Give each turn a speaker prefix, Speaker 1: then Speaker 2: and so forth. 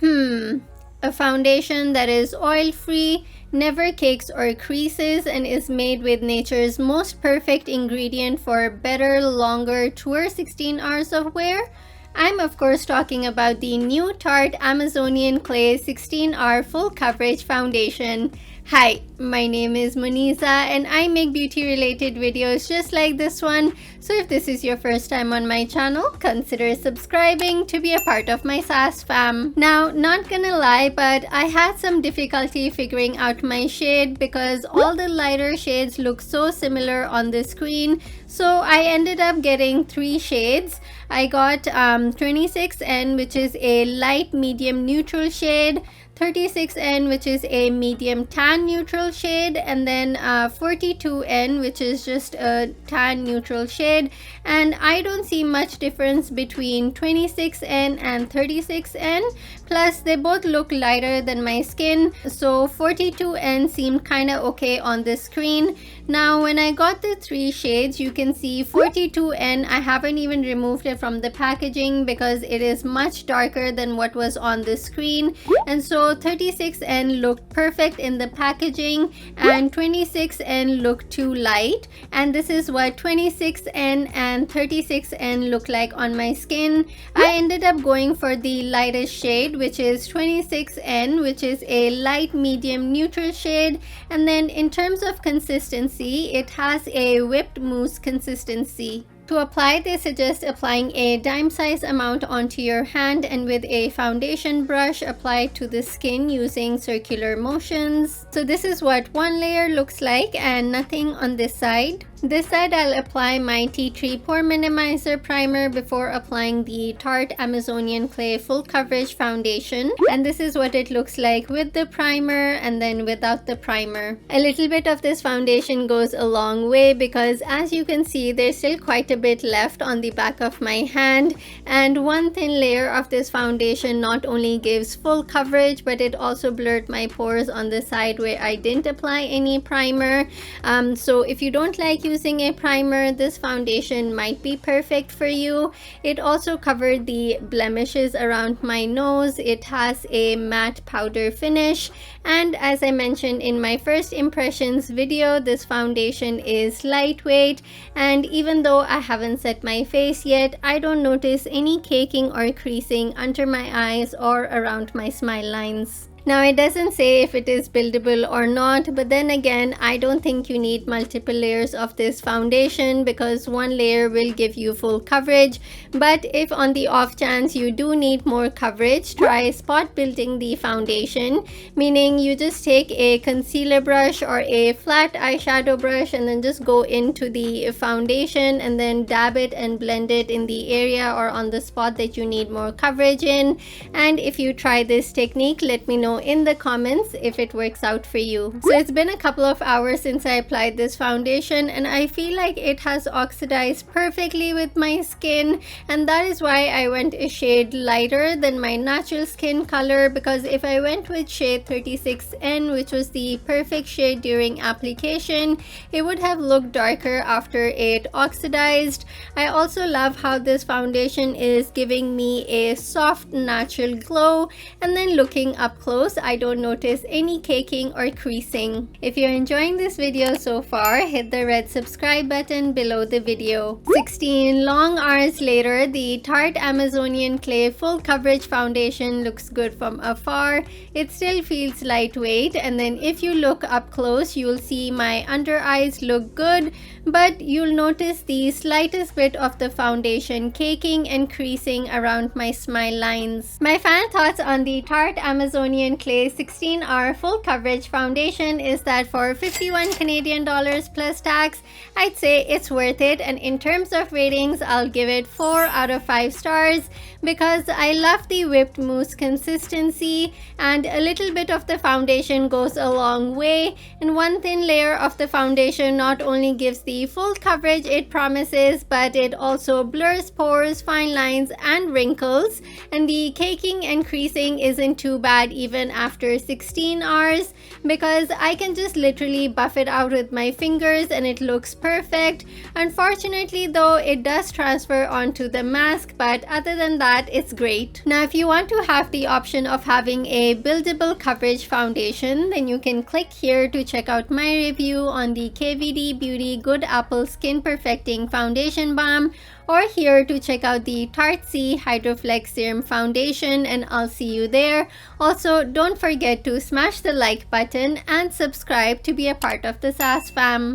Speaker 1: A foundation that is oil-free, never cakes or creases, and is made with nature's most perfect ingredient for better, longer, truer 16 hours of wear? I'm of course talking about the new Tarte Amazonian Clay 16-hour full coverage foundation. Hi, my name is Muniza and I make beauty related videos just like this one. So if this is your first time on my channel, consider subscribing to be a part of my SAS fam. Now, not gonna lie, but I had some difficulty figuring out my shade because all the lighter shades look so similar on the screen. So I ended up getting 3 shades. I got 26N, which is a light medium neutral shade, 36N, which is a medium tan neutral shade, and then 42N, which is just a tan neutral shade. And I don't see much difference between 26N and 36N. Plus, they both look lighter than my skin, so 42N seemed kinda okay on the screen. Now, when I got the 3 shades, you can see 42N, I haven't even removed it from the packaging because it is much darker than what was on the screen. And so 36N looked perfect in the packaging and 26N looked too light. And this is what 26N and 36N look like on my skin. I ended up going for the lightest shade, which is 26N, which is a light medium neutral shade. And then in terms of consistency, it has a whipped mousse consistency. To apply, they suggest applying a dime-size amount onto your hand and with a foundation brush apply to the skin using circular motions. So this is what one layer looks like and nothing on this side. This side I'll apply my Tea Tree Pore Minimizer Primer before applying the Tarte Amazonian Clay Full Coverage Foundation. And this is what it looks like with the primer and then without the primer. A little bit of this foundation goes a long way because as you can see, there's still quite a bit left on the back of my hand. And one thin layer of this foundation not only gives full coverage, but it also blurred my pores on the side where I didn't apply any primer. So if you don't like using a primer, this foundation might be perfect for you. It also covered the blemishes around my nose. It has a matte powder finish, and as I mentioned in my first impressions video, this foundation is lightweight, and even though I haven't set my face yet, I don't notice any caking or creasing under my eyes or around my smile lines. Now, it doesn't say if it is buildable or not, but then again, I don't think you need multiple layers of this foundation because one layer will give you full coverage. But if on the off chance you do need more coverage, try spot building the foundation, meaning you just take a concealer brush or a flat eyeshadow brush and then just go into the foundation and then dab it and blend it in the area or on the spot that you need more coverage in. And if you try this technique, let me know in the comments if it works out for you. So it's been a couple of hours since I applied this foundation and I feel like it has oxidized perfectly with my skin, and that is why I went a shade lighter than my natural skin color, because if I went with shade 36N, which was the perfect shade during application, it would have looked darker after it oxidized. I also love how this foundation is giving me a soft natural glow, and then looking up close I don't notice any caking or creasing. If you're enjoying this video so far, hit the red subscribe button below the video. 16 long hours later, the Tarte Amazonian Clay Full Coverage Foundation looks good from afar. It still feels lightweight, and then if you look up close, you'll see my under eyes look good, but you'll notice the slightest bit of the foundation caking and creasing around my smile lines. My fan thoughts on the Tarte Amazonian Clay 16-hour full coverage foundation is that for 51 Canadian dollars plus tax, I'd say it's worth it, and in terms of ratings, I'll give it 4 out of 5 stars because I love the whipped mousse consistency, and a little bit of the foundation goes a long way, and one thin layer of the foundation not only gives the full coverage it promises, but it also blurs pores, fine lines, and wrinkles, and the caking and creasing isn't too bad even even after 16 hours because I can just literally buff it out with my fingers and it looks perfect. Unfortunately though, it does transfer onto the mask, but other than that, it's great. Now if you want to have the option of having a buildable coverage foundation, then you can click here to check out my review on the KVD Beauty Good Apple Skin Perfecting Foundation Balm, or here to check out the Tarte Hydroflex Serum Foundation, and I'll see you there. Also, don't forget to smash the like button and subscribe to be a part of the SAS fam.